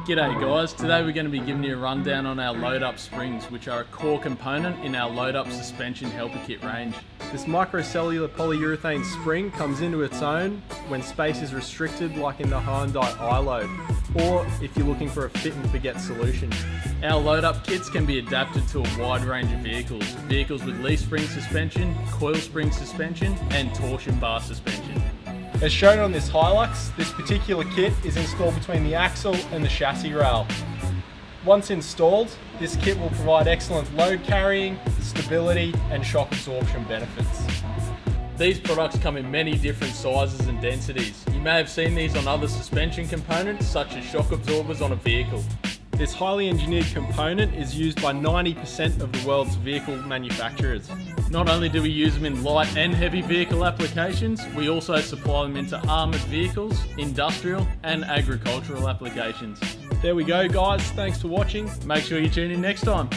G'day guys, today we're going to be giving you a rundown on our load up springs, which are a core component in our load up suspension helper kit range. This microcellular polyurethane spring comes into its own when space is restricted, like in the Hyundai iload, or if you're looking for a fit and forget solution. Our load up kits can be adapted to a wide range of vehicles with leaf spring suspension, coil spring suspension and torsion bar suspension. As shown on this Hilux, this particular kit is installed between the axle and the chassis rail. Once installed, this kit will provide excellent load carrying, stability and shock absorption benefits. These products come in many different sizes and densities. You may have seen these on other suspension components such as shock absorbers on a vehicle. This highly engineered component is used by 90% of the world's vehicle manufacturers. Not only do we use them in light and heavy vehicle applications, we also supply them into armoured vehicles, industrial and agricultural applications. There we go guys, thanks for watching. Make sure you tune in next time.